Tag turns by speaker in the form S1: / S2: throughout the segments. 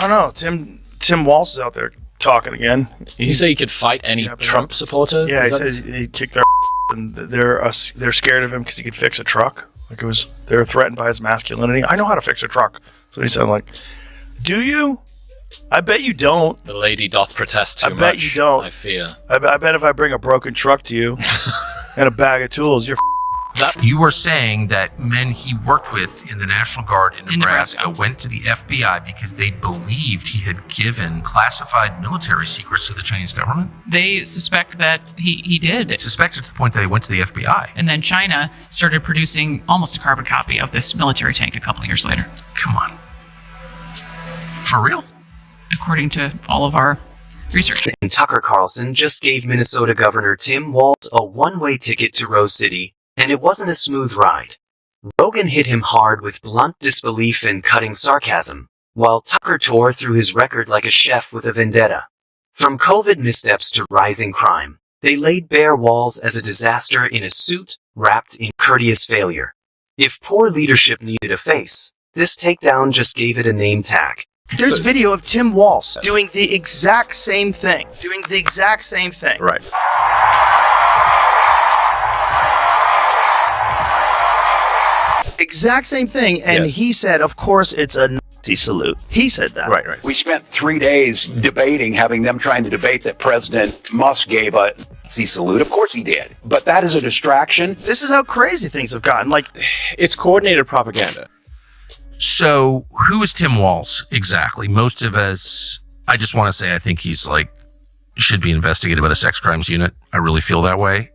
S1: I don't know. Tim Walz is out there talking again.
S2: Did he say he could fight any Trump supporter?
S1: Yeah, he says he kicked their and they're scared of him because he could fix a truck. Like they were threatened by his masculinity. I know how to fix a truck. So he said, like, do you? I bet you don't.
S2: The lady doth protest too much.
S1: I bet you don't.
S2: I fear.
S1: I bet if I bring a broken truck to you and a bag of tools, you're
S3: You were saying that men he worked with in the National Guard in Nebraska went to the FBI because they believed he had given classified military secrets to the Chinese government?
S4: They suspect that he did.
S3: Suspected to the point that he went to the FBI.
S4: And then China started producing almost a carbon copy of this military tank a couple of years later.
S3: Come on. For real?
S4: According to all of our research.
S5: And Tucker Carlson just gave Minnesota Governor Tim Walz a one-way ticket to Rose City, and it wasn't a smooth ride. Rogan hit him hard with blunt disbelief and cutting sarcasm, while Tucker tore through his record like a chef with a vendetta. From COVID missteps to rising crime, they laid bare Walz as a disaster in a suit wrapped in courteous failure. If poor leadership needed a face, this takedown just gave it a name tag.
S1: There's video of Tim Walz doing the exact same thing.
S2: Right.
S1: Exact same thing, and he said, of course, it's a Nazi salute. He said that.
S2: Right.
S6: We spent 3 days debating, having them trying to debate that President Musk gave a Nazi salute. Of course he did. But that is a distraction.
S1: This is how crazy things have gotten. Like,
S2: it's coordinated propaganda.
S3: So, who is Tim Walz exactly? Most of us, I just want to say, I think he's should be investigated by the sex crimes unit. I really feel that way.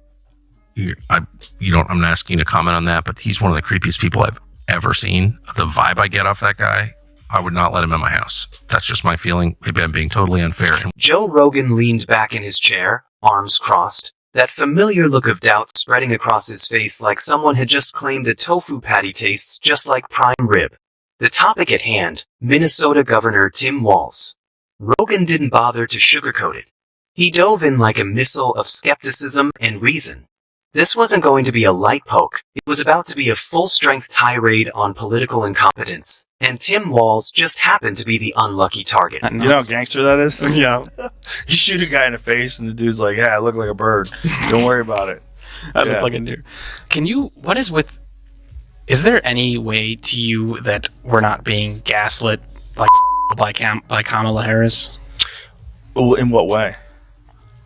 S3: I'm not asking you to comment on that, but he's one of the creepiest people I've ever seen. The vibe I get off that guy, I would not let him in my house. That's just my feeling. Maybe I'm being totally unfair.
S5: Joe Rogan leaned back in his chair, arms crossed, that familiar look of doubt spreading across his face like someone had just claimed a tofu patty tastes just like prime rib. The topic at hand, Minnesota Governor Tim Walz. Rogan didn't bother to sugarcoat it. He dove in like a missile of skepticism and reason. This wasn't going to be a light poke. It was about to be a full-strength tirade on political incompetence. And Tim Walz just happened to be the unlucky target.
S1: You know how gangster that is? Yeah. You shoot a guy in the face and the dude's like, yeah, I look like a bird. Don't worry about it.
S7: I look like a deer. Is there any way to you that we're not being gaslit by Kamala Harris?
S1: In what way?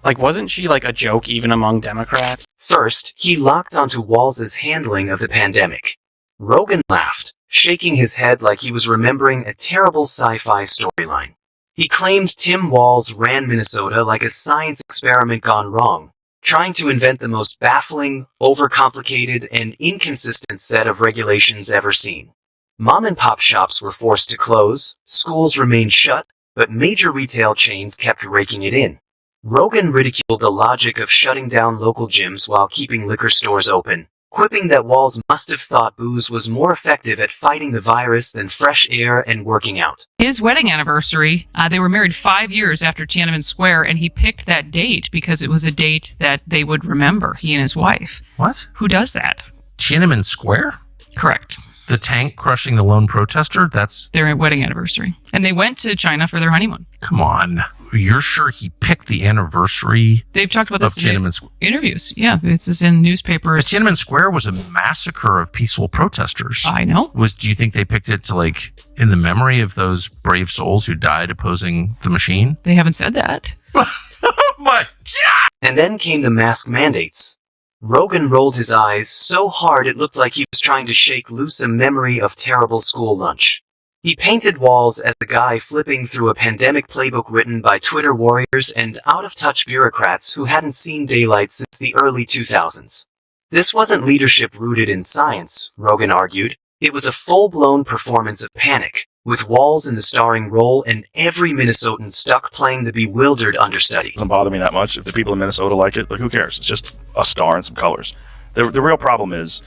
S7: Wasn't she a joke even among Democrats?
S5: First, he locked onto Walz's handling of the pandemic. Rogan laughed, shaking his head like he was remembering a terrible sci-fi storyline. He claimed Tim Walz ran Minnesota like a science experiment gone wrong, trying to invent the most baffling, overcomplicated, and inconsistent set of regulations ever seen. Mom-and-pop shops were forced to close, schools remained shut, but major retail chains kept raking it in. Rogan ridiculed the logic of shutting down local gyms while keeping liquor stores open, quipping that Walz must have thought booze was more effective at fighting the virus than fresh air and working out.
S4: His wedding anniversary, they were married 5 years after Tiananmen Square, and he picked that date because it was a date that they would remember, he and his wife.
S3: What?
S4: Who does that?
S3: Tiananmen Square?
S4: Correct.
S3: The tank crushing the lone protester? That's
S4: their wedding anniversary. And they went to China for their honeymoon.
S3: Come on. You're sure he picked the anniversary?
S4: They've talked about this
S3: in
S4: interviews. Yeah, this is in newspapers.
S3: But Tiananmen Square was a massacre of peaceful protesters.
S4: I know.
S3: Do you think they picked it to in the memory of those brave souls who died opposing the machine?
S4: They haven't said that.
S3: Oh my God!
S5: And then came the mask mandates. Rogan rolled his eyes so hard it looked like he was trying to shake loose a memory of terrible school lunch. He painted Walz as the guy flipping through a pandemic playbook written by Twitter warriors and out-of-touch bureaucrats who hadn't seen daylight since the early 2000s. This wasn't leadership rooted in science, Rogan argued. It was a full-blown performance of panic, with Walz in the starring role and every Minnesotan stuck playing the bewildered understudy.
S1: It doesn't bother me that much. If the people in Minnesota like it, who cares? It's just a star and some colors. The real problem is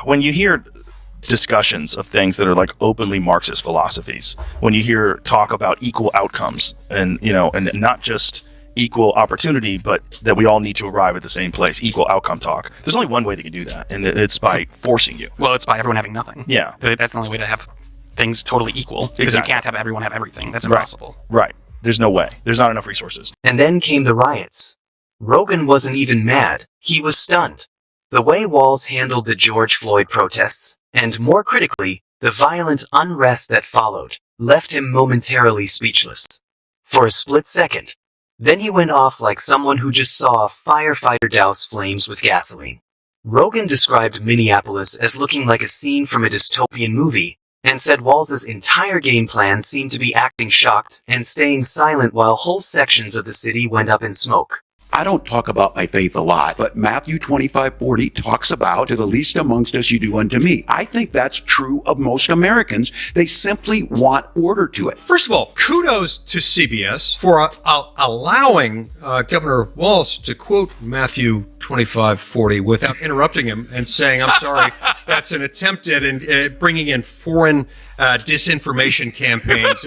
S1: when you hear discussions of things that are openly Marxist philosophies, when you hear talk about equal outcomes and not just equal opportunity, but that we all need to arrive at the same place, equal outcome talk. There's only one way they can do that, and it's by forcing you.
S7: Well, it's by everyone having nothing.
S1: Yeah.
S7: That's the only way to have things totally equal because
S1: Exactly.
S7: you can't have everyone have everything. That's impossible.
S1: Right. There's no way. There's not enough resources.
S5: And then came the riots. Rogan wasn't even mad. He was stunned. The way Walz handled the George Floyd protests, and more critically, the violent unrest that followed, left him momentarily speechless. For a split second. Then he went off like someone who just saw a firefighter douse flames with gasoline. Rogan described Minneapolis as looking like a scene from a dystopian movie, and said Walz's entire game plan seemed to be acting shocked and staying silent while whole sections of the city went up in smoke.
S6: I don't talk about my faith a lot, but Matthew 25:40 talks about, to the least amongst us you do unto me. I think that's true of most Americans. They simply want order to it.
S8: First of all, kudos to CBS for allowing Governor Walz to quote Matthew 25:40 without interrupting him and saying, I'm sorry, that's an attempt at bringing in foreign disinformation campaigns.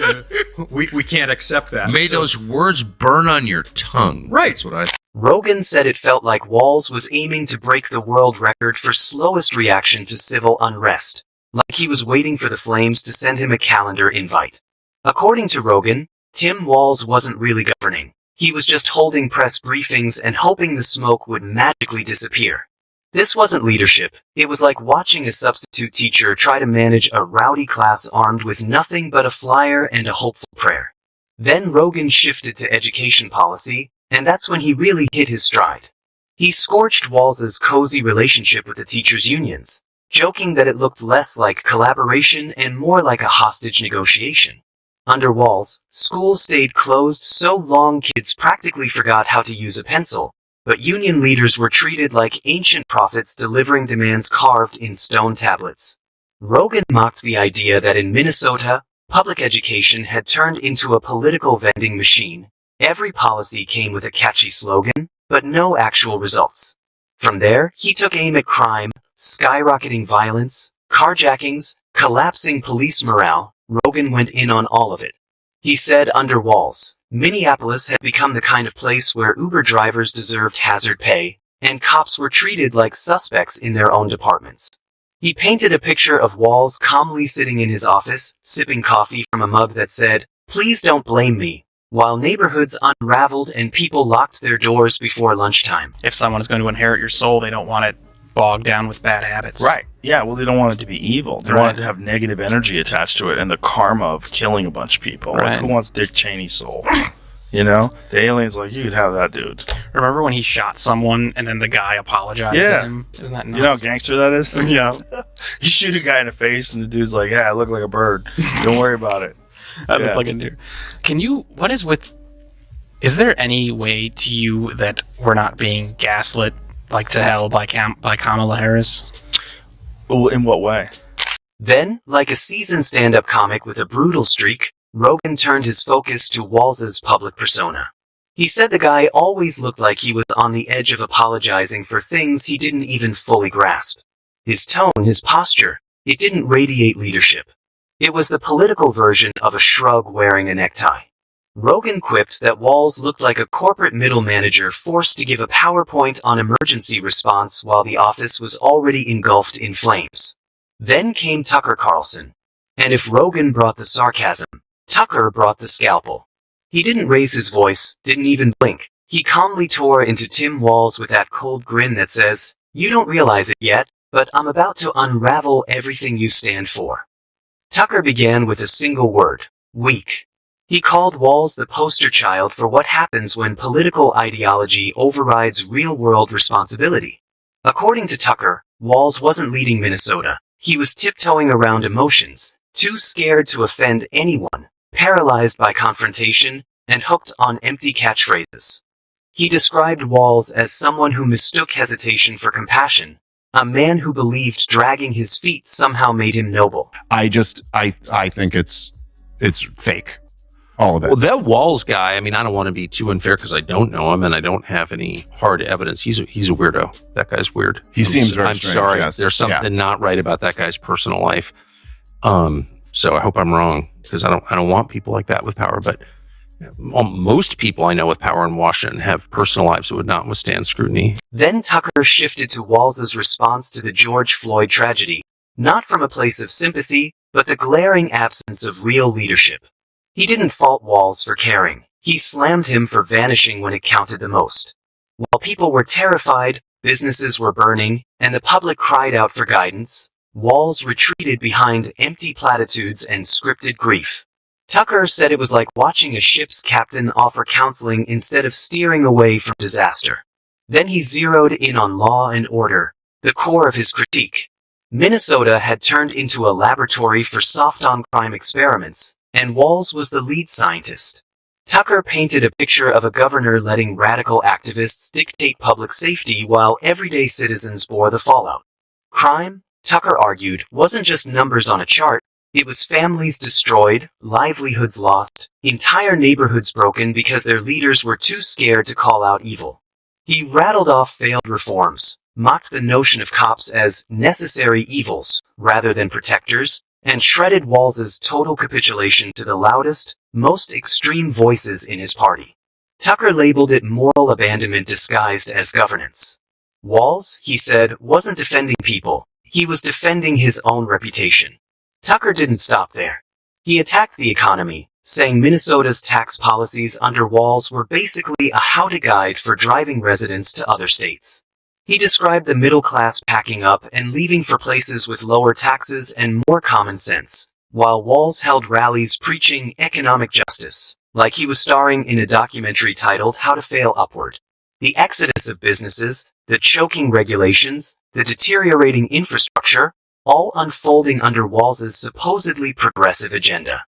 S8: We can't accept that.
S3: May those words burn on your tongue.
S8: Right.
S3: That's what I
S5: Rogan said it felt like Walz was aiming to break the world record for slowest reaction to civil unrest, like he was waiting for the flames to send him a calendar invite. According to Rogan, Tim Walz wasn't really governing. He was just holding press briefings and hoping the smoke would magically disappear. This wasn't leadership. It was like watching a substitute teacher try to manage a rowdy class armed with nothing but a flyer and a hopeful prayer. Then Rogan shifted to education policy, and that's when he really hit his stride. He scorched Walz's cozy relationship with the teachers' unions, joking that it looked less like collaboration and more like a hostage negotiation. Under Walz, schools stayed closed so long kids practically forgot how to use a pencil, but union leaders were treated like ancient prophets delivering demands carved in stone tablets. Rogan mocked the idea that in Minnesota, public education had turned into a political vending machine. Every policy came with a catchy slogan, but no actual results. From there, he took aim at crime, skyrocketing violence, carjackings, collapsing police morale. Rogan went in on all of it. He said under Walz, Minneapolis had become the kind of place where Uber drivers deserved hazard pay, and cops were treated like suspects in their own departments. He painted a picture of Walz calmly sitting in his office, sipping coffee from a mug that said, "Please don't blame me," while neighborhoods unraveled and people locked their doors before lunchtime.
S7: If someone is going to inherit your soul, they don't want it bogged down with bad habits.
S1: Right. Yeah, well, they don't want it to be evil. They
S7: Right.
S1: want it to have negative energy attached to it and the karma of killing a bunch of people.
S7: Right.
S1: Like, who wants Dick Cheney's soul? You know? The alien's like, you could have that, dude.
S7: Remember when he shot someone and then the guy apologized
S1: Yeah.
S7: to him? Isn't that nuts?
S1: You know how gangster that is?
S7: Yeah.
S1: You shoot a guy in the face and the dude's like, yeah, I look like a bird. Don't worry about it.
S7: I look
S1: Yeah.
S7: like a deer. Is there any way to you that we're not being gaslit like to hell by Kamala Harris?
S1: Well, in what way?
S5: Then, like a seasoned stand-up comic with a brutal streak, Rogan turned his focus to Walz's public persona. He said the guy always looked like he was on the edge of apologizing for things he didn't even fully grasp. His tone, his posture, it didn't radiate leadership. It was the political version of a shrug wearing a necktie. Rogan quipped that Walz looked like a corporate middle manager forced to give a PowerPoint on emergency response while the office was already engulfed in flames. Then came Tucker Carlson. And if Rogan brought the sarcasm, Tucker brought the scalpel. He didn't raise his voice, didn't even blink. He calmly tore into Tim Walz with that cold grin that says, "You don't realize it yet, but I'm about to unravel everything you stand for." Tucker began with a single word: weak. He called Walz the poster child for what happens when political ideology overrides real-world responsibility. According to Tucker, Walz wasn't leading Minnesota. He was tiptoeing around emotions, too scared to offend anyone, paralyzed by confrontation, and hooked on empty catchphrases. He described Walz as someone who mistook hesitation for compassion, a man who believed dragging his feet somehow made him noble.
S9: I think it's fake. All of it.
S3: Well, that Walz guy, I mean, I don't want to be too unfair because I don't know him and I don't have any hard evidence. He's a weirdo. That guy's weird.
S9: He seems very
S3: I'm
S9: strange,
S3: sorry.
S9: yes.
S3: There's something not right about that guy's personal life. So I hope I'm wrong because I don't want people like that with power. But most people I know with power in Washington have personal lives that would not withstand scrutiny.
S5: Then Tucker shifted to Walz's response to the George Floyd tragedy. not from a place of sympathy, but the glaring absence of real leadership. He didn't fault Walz for caring. He slammed him for vanishing when it counted the most. While people were terrified, businesses were burning, and the public cried out for guidance, Walz retreated behind empty platitudes and scripted grief. Tucker said it was like watching a ship's captain offer counseling instead of steering away from disaster. Then he zeroed in on law and order, the core of his critique. Minnesota had turned into a laboratory for soft-on-crime experiments, and Walz was the lead scientist. Tucker painted a picture of a governor letting radical activists dictate public safety while everyday citizens bore the fallout. Crime, Tucker argued, wasn't just numbers on a chart. It was families destroyed, livelihoods lost, entire neighborhoods broken because their leaders were too scared to call out evil. He rattled off failed reforms, mocked the notion of cops as necessary evils rather than protectors, and shredded Walz's total capitulation to the loudest, most extreme voices in his party. Tucker labeled it moral abandonment disguised as governance. Walz, he said, wasn't defending people. He was defending his own reputation. Tucker didn't stop there. He attacked the economy, saying Minnesota's tax policies under Walz were basically a how-to guide for driving residents to other states. He described the middle class packing up and leaving for places with lower taxes and more common sense, while Walz held rallies preaching economic justice, like he was starring in a documentary titled How to Fail Upward. The exodus of businesses, the choking regulations, the deteriorating infrastructure, all unfolding under Walz's supposedly progressive agenda.